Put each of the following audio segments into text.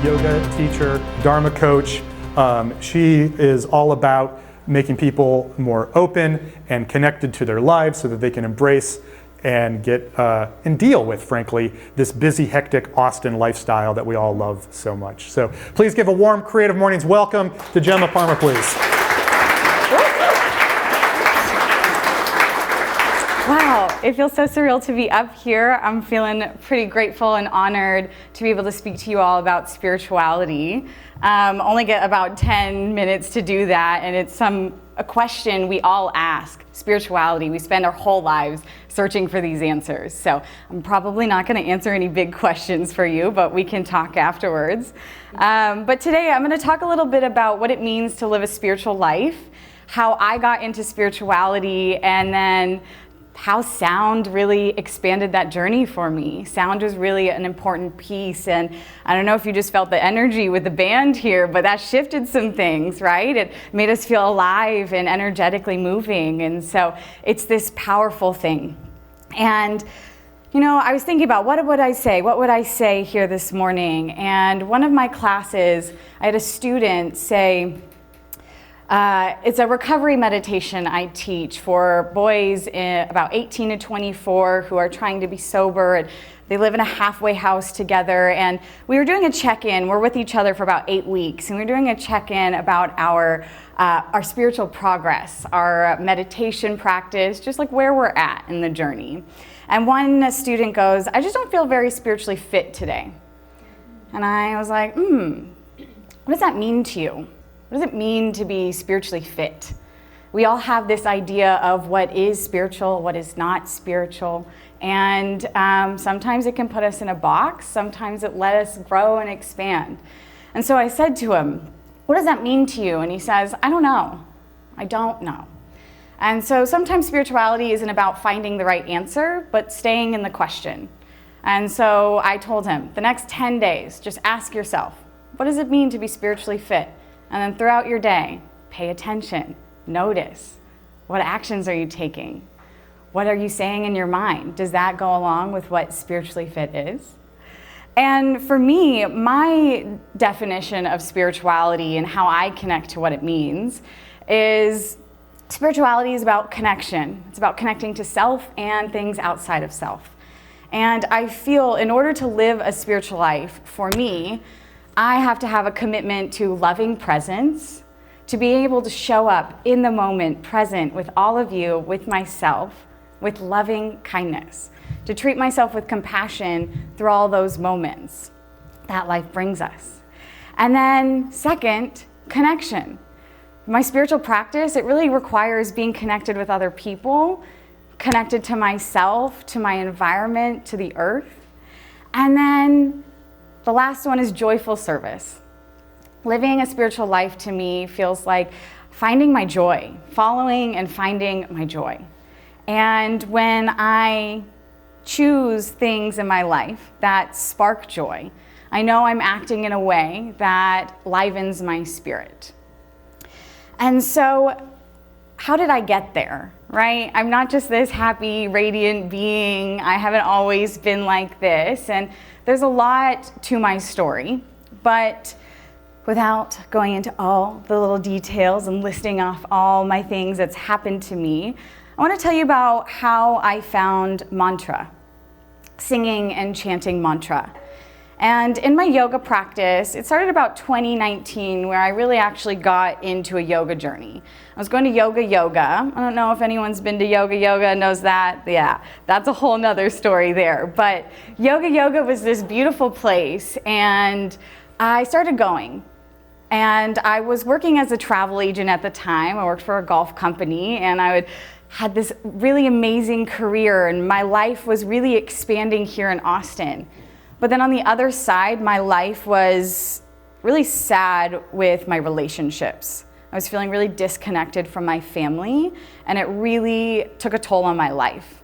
yoga teacher, Dharma coach. She is all about making people more open and connected to their lives so that they can embrace and get and deal with, frankly, this busy, hectic Austin lifestyle that we all love so much. So please give a warm Creative Mornings welcome to Gemma Parmar, please. Wow, it feels so surreal to be up here. I'm feeling pretty grateful and honored to be able to speak to you all about spirituality. Only get about 10 minutes to do that, and it's a question we all ask. Spirituality, we spend our whole lives searching for these answers. So I'm probably not going to answer any big questions for you, but we can talk afterwards. But today I'm going to talk a little bit about what it means to live a spiritual life, how I got into spirituality, and then how sound really expanded that journey for me. Sound was really an important piece, and I don't know if you just felt the energy with the band here, but that shifted some things, right? It made us feel alive and energetically moving, and so it's this powerful thing. And you know, I was thinking about what would I say here this morning, and one of my classes, I had a student say, it's a recovery meditation I teach for boys about 18 to 24 who are trying to be sober, and they live in a halfway house together. And we were doing a check-in. We're with each other for about 8 weeks, and we were doing a check-in about our spiritual progress, our meditation practice, just like where we're at in the journey. And one student goes, "I just don't feel very spiritually fit today." And I was like, what does that mean to you? What does it mean to be spiritually fit? We all have this idea of what is spiritual, what is not spiritual, and sometimes it can put us in a box, sometimes it let us grow and expand. And so I said to him, "What does that mean to you?" And he says, "I don't know. I don't know." And so sometimes spirituality isn't about finding the right answer, but staying in the question. And so I told him, the next 10 days, just ask yourself, what does it mean to be spiritually fit? And then throughout your day, pay attention, notice. What actions are you taking? What are you saying in your mind? Does that go along with what spiritually fit is? And for me, my definition of spirituality and how I connect to what it means is spirituality is about connection. It's about connecting to self and things outside of self. And I feel in order to live a spiritual life, for me, I have to have a commitment to loving presence, to be able to show up in the moment, present with all of you, with myself, with loving kindness, to treat myself with compassion through all those moments that life brings us. And then second, connection. My spiritual practice, it really requires being connected with other people, connected to myself, to my environment, to the earth. And then the last one is joyful service. Living a spiritual life to me feels like finding my joy, following and finding my joy. And when I choose things in my life that spark joy, I know I'm acting in a way that livens my spirit. And so, how did I get there, right? I'm not just this happy, radiant being. I haven't always been like this. And there's a lot to my story, but without going into all the little details and listing off all my things that's happened to me, I want to tell you about how I found mantra, singing and chanting mantra. And in my yoga practice, it started about 2019 where I really actually got into a yoga journey. I was going to yoga. I don't know if anyone's been to yoga and knows that. Yeah, that's a whole nother story there. But yoga was this beautiful place, and I started going. And I was working as a travel agent at the time. I worked for a golf company, and had this really amazing career, and my life was really expanding here in Austin. But then on the other side, my life was really sad with my relationships. I was feeling really disconnected from my family, and it really took a toll on my life.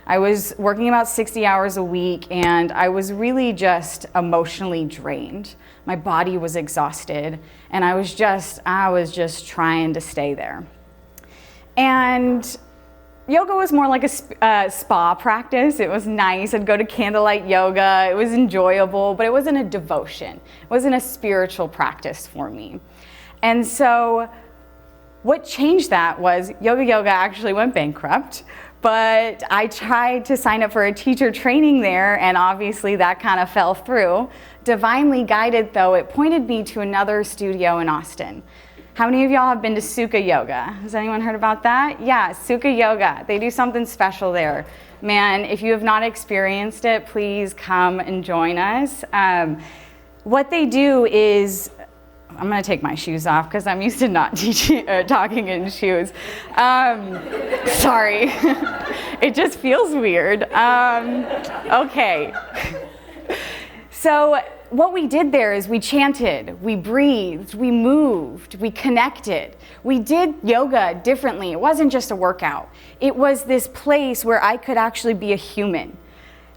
I was working about 60 hours a week, and I was really just emotionally drained. My body was exhausted, and I was just trying to stay there. And yoga was more like a spa practice. It was nice. I'd go to candlelight yoga. It was enjoyable, but it wasn't a devotion. It wasn't a spiritual practice for me. And so what changed that was yoga actually went bankrupt, but I tried to sign up for a teacher training there, and obviously that kind of fell through. Divinely guided though, it pointed me to another studio in Austin. How many of y'all have been to Sukha Yoga? Has anyone heard about that? Yeah, Sukha Yoga. They do something special there. Man, if you have not experienced it, please come and join us. What they do is, I'm going to take my shoes off because I'm used to not talking in shoes. Sorry. It just feels weird. Okay. So what we did there is we chanted, we breathed, we moved, we connected. We did yoga differently. It wasn't just a workout. It was this place where I could actually be a human.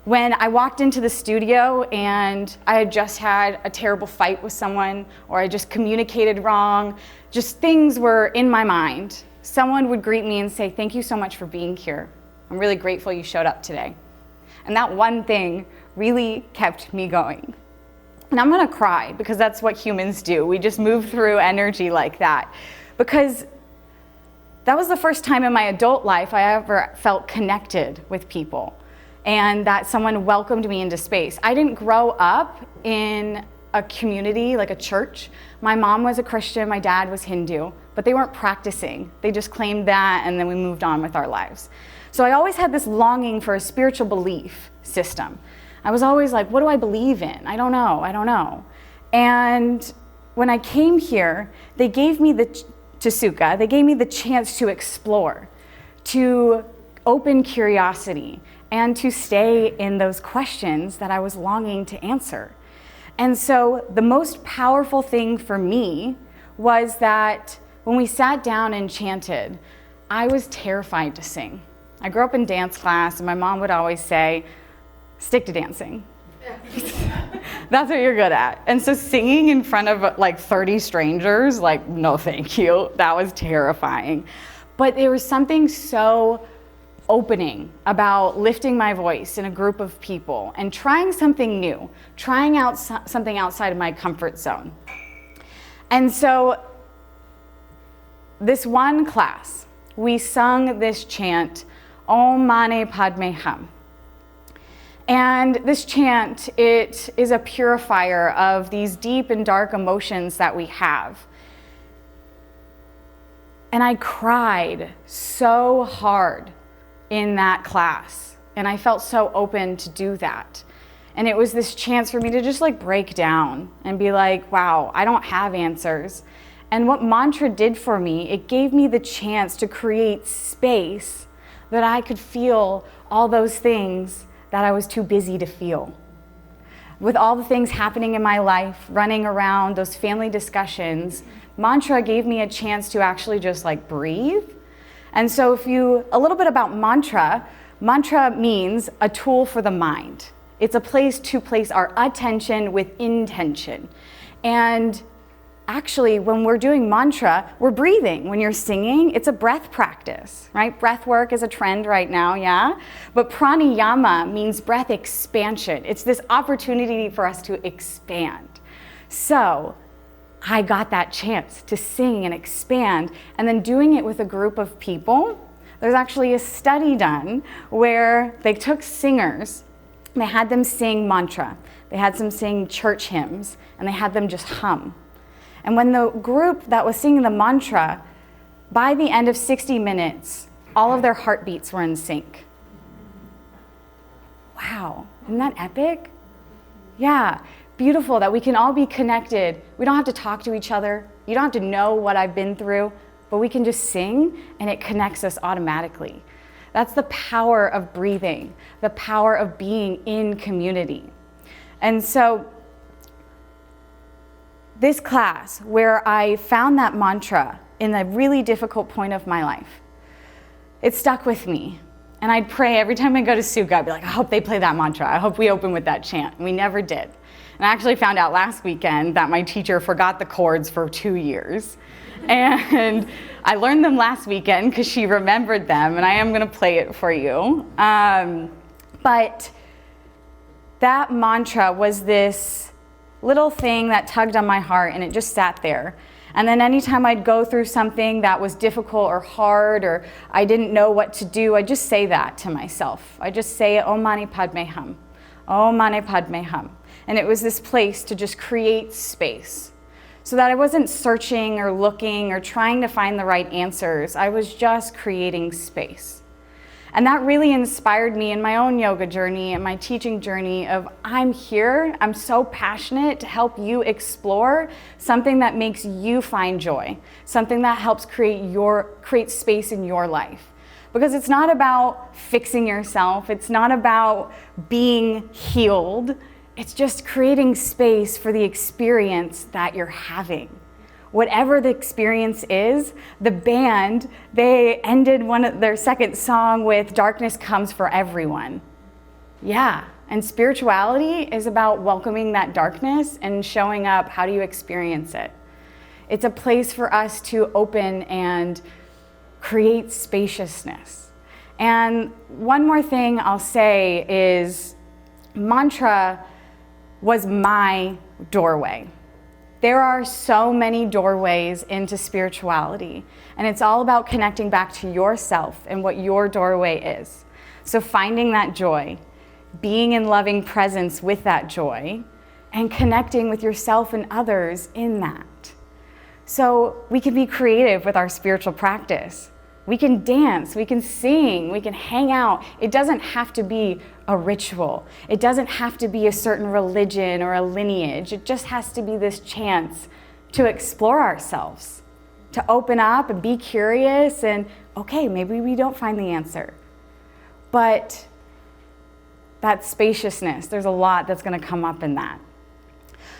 When I walked into the studio and I had just had a terrible fight with someone, or I just communicated wrong, just things were in my mind, someone would greet me and say, "Thank you so much for being here. I'm really grateful you showed up today." And that one thing really kept me going. And I'm gonna cry because that's what humans do. We just move through energy like that. Because that was the first time in my adult life I ever felt connected with people and that someone welcomed me into space. I didn't grow up in a community like a church. My mom was a Christian, my dad was Hindu, but they weren't practicing. They just claimed that and then we moved on with our lives. So I always had this longing for a spiritual belief system. I was always like, what do I believe in? I don't know. And when I came here, they gave me to Sukha, they gave me the chance to explore, to open curiosity, and to stay in those questions that I was longing to answer. And so the most powerful thing for me was that when we sat down and chanted, I was terrified to sing. I grew up in dance class, and my mom would always say, "Stick to dancing." That's what you're good at. And so singing in front of like 30 strangers, like, no thank you. That was terrifying. But there was something so opening about lifting my voice in a group of people and trying something new, trying out something outside of my comfort zone. And so this one class, we sung this chant, Om Mani Padme Hum. And this chant, it is a purifier of these deep and dark emotions that we have. And I cried so hard in that class, and I felt so open to do that. And it was this chance for me to just like break down and be like, wow, I don't have answers. And what mantra did for me, it gave me the chance to create space that I could feel all those things that I was too busy to feel. With all the things happening in my life, running around, those family discussions, mantra gave me a chance to actually just like breathe. And so a little bit about mantra means a tool for the mind. It's a place to place our attention with intention. And actually, when we're doing mantra, we're breathing. When you're singing, it's a breath practice, right? Breath work is a trend right now, yeah? But pranayama means breath expansion. It's this opportunity for us to expand. So I got that chance to sing and expand, and then doing it with a group of people. There's actually a study done where they took singers, they had them sing mantra, they had them sing church hymns, and they had them just hum. And when the group that was singing the mantra, by the end of 60 minutes, all of their heartbeats were in sync. Wow, isn't that epic? Yeah, beautiful that we can all be connected. We don't have to talk to each other. You don't have to know what I've been through, but we can just sing and it connects us automatically. That's the power of breathing, the power of being in community. And so this class, where I found that mantra in a really difficult point of my life, it stuck with me. And I'd pray every time I go to Suga, I'd be like, I hope they play that mantra. I hope we open with that chant. And we never did. And I actually found out last weekend that my teacher forgot the chords for 2 years. And I learned them last weekend because she remembered them, and I am going to play it for you. But that mantra was this little thing that tugged on my heart, and it just sat there. And then anytime I'd go through something that was difficult or hard, or I didn't know what to do, I'd just say that to myself. I just say, Om Mani Padme Hum. Om Mani Padme Hum. And it was this place to just create space so that I wasn't searching or looking or trying to find the right answers. I was just creating space. And that really inspired me in my own yoga journey and my teaching journey of I'm here, I'm so passionate to help you explore something that makes you find joy, something that helps create space in your life. Because it's not about fixing yourself, it's not about being healed, it's just creating space for the experience that you're having. Whatever the experience is, the band, they ended their second song with Darkness Comes for Everyone. Yeah, and spirituality is about welcoming that darkness and showing up. How do you experience it? It's a place for us to open and create spaciousness. And one more thing I'll say is mantra was my doorway. There are so many doorways into spirituality, and it's all about connecting back to yourself and what your doorway is. So finding that joy, being in loving presence with that joy, and connecting with yourself and others in that. So we can be creative with our spiritual practice. We can dance, we can sing, we can hang out. It doesn't have to be a ritual. It doesn't have to be a certain religion or a lineage. It just has to be this chance to explore ourselves, to open up and be curious and, okay, maybe we don't find the answer. But that spaciousness, there's a lot that's going to come up in that.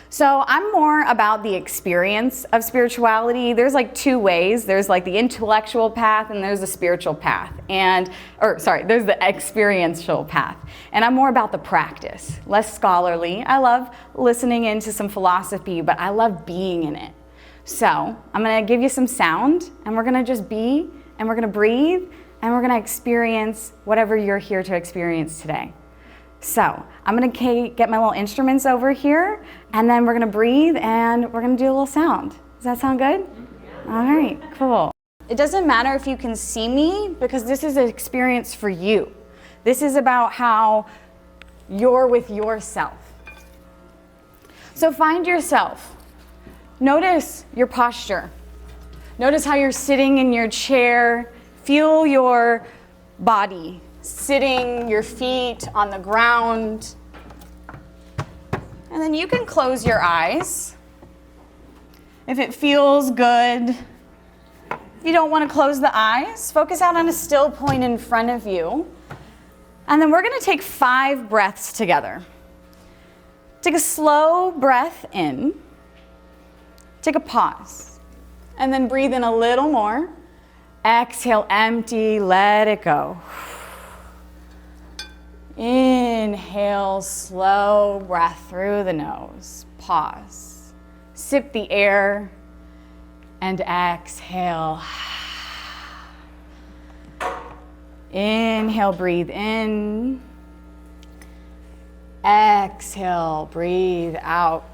So I'm more about the experience of spirituality. There's like two ways. There's like the intellectual path and there's the spiritual path. There's the experiential path. And I'm more about the practice, less scholarly. I love listening into some philosophy, but I love being in it. So I'm gonna give you some sound and we're gonna just be, and we're gonna breathe, and we're gonna experience whatever you're here to experience today. So I'm gonna get my little instruments over here, and then we're gonna breathe and we're gonna do a little sound. Does that sound good? Yeah. All right, cool. It doesn't matter if you can see me, because this is an experience for you. This is about how you're with yourself. So find yourself. Notice your posture. Notice how you're sitting in your chair. Feel your body. Sitting, your feet on the ground. And then you can close your eyes if it feels good. If you don't want to close the eyes, focus out on a still point in front of you. And then we're going to take 5 breaths together. Take a slow breath in. Take a pause. And then breathe in a little more. Exhale, empty, let it go. Inhale, slow breath through the nose. Pause. Sip the air and exhale. Inhale, breathe in. Exhale, breathe out.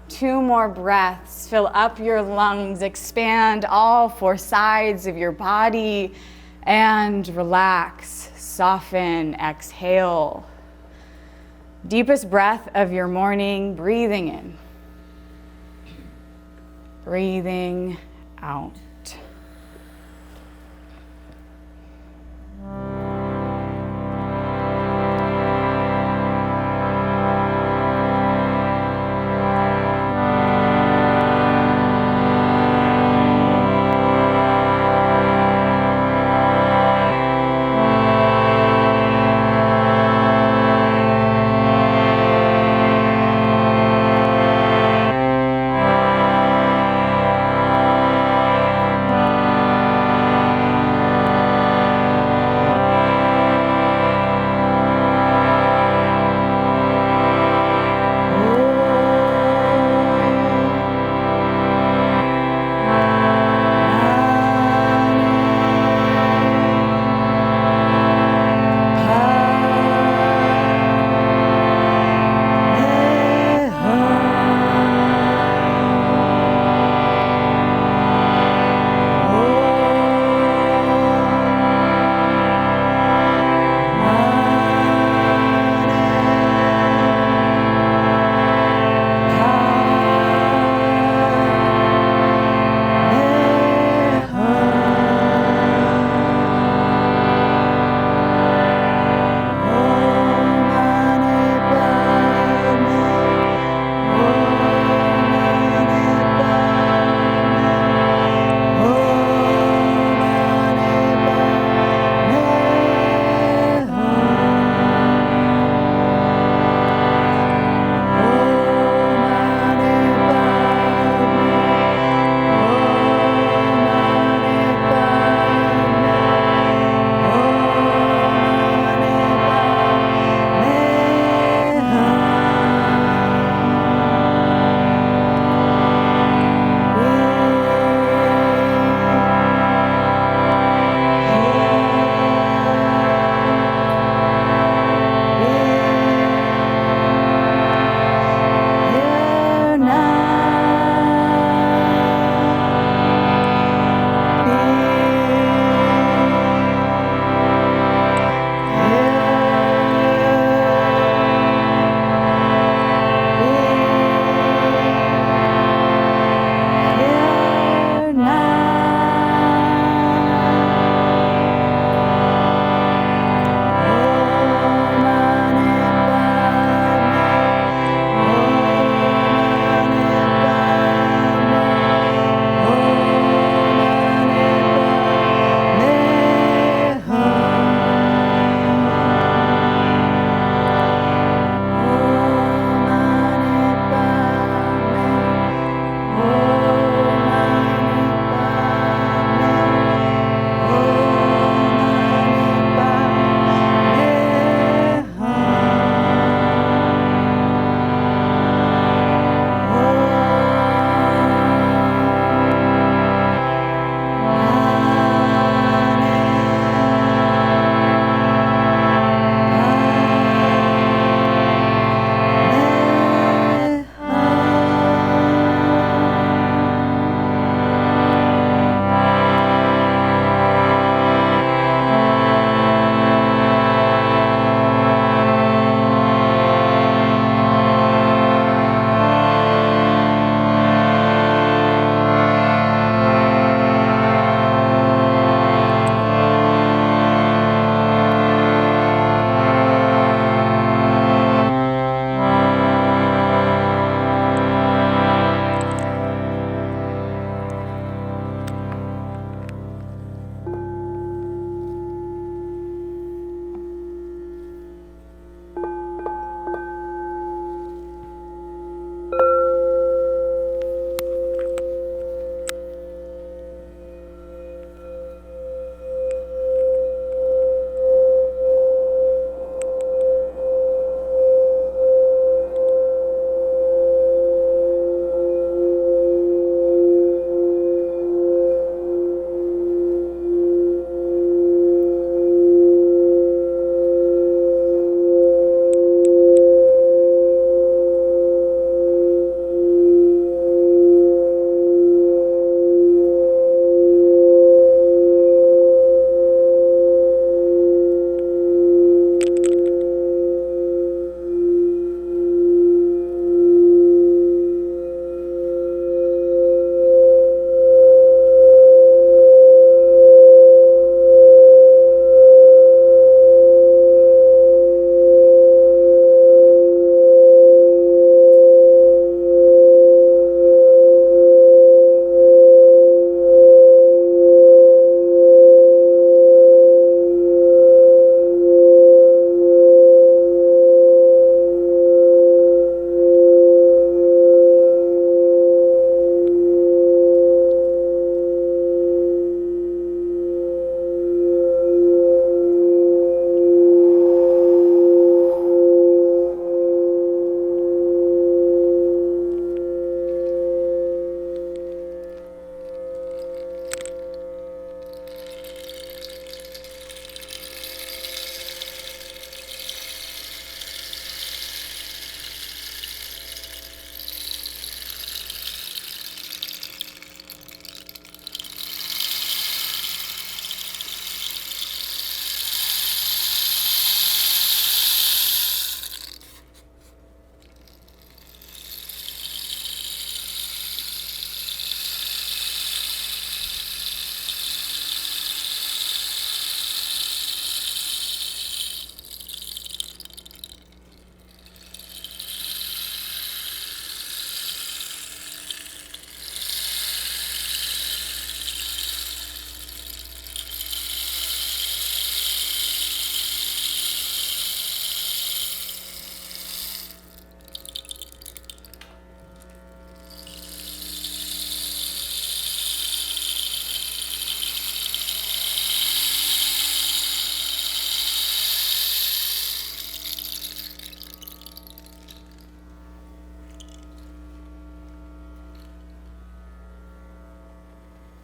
2 more breaths. Fill up your lungs. Expand all 4 sides of your body and relax. Soften, exhale. Deepest breath of your morning, breathing in. Breathing out.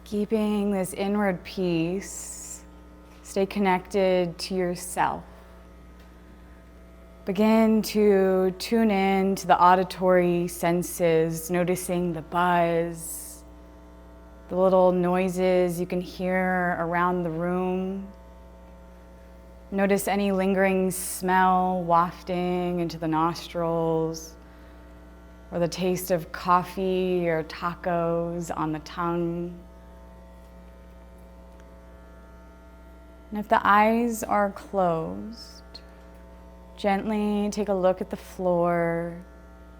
Keeping this inward peace, stay connected to yourself. Begin to tune in to the auditory senses, noticing the buzz, the little noises you can hear around the room. Notice any lingering smell wafting into the nostrils, or the taste of coffee or tacos on the tongue. And if the eyes are closed, gently take a look at the floor,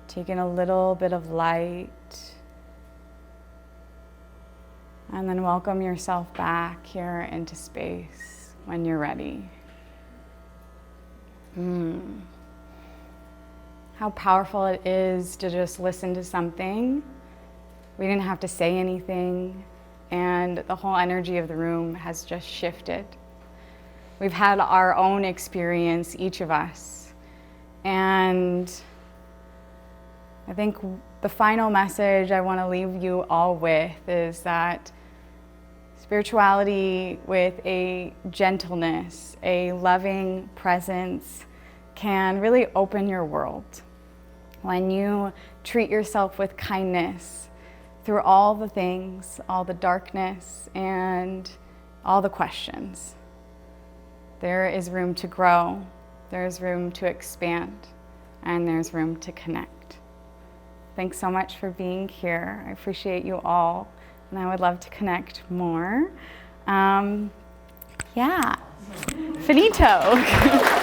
take in a little bit of light, and then welcome yourself back here into space when you're ready. How powerful it is to just listen to something. We didn't have to say anything, and the whole energy of the room has just shifted. We've had our own experience, each of us. And I think the final message I want to leave you all with is that spirituality with a gentleness, a loving presence, can really open your world. When you treat yourself with kindness through all the things, all the darkness, and all the questions, there is room to grow, there's room to expand, and there's room to connect. Thanks so much for being here. I appreciate you all, and I would love to connect more. Yeah, finito.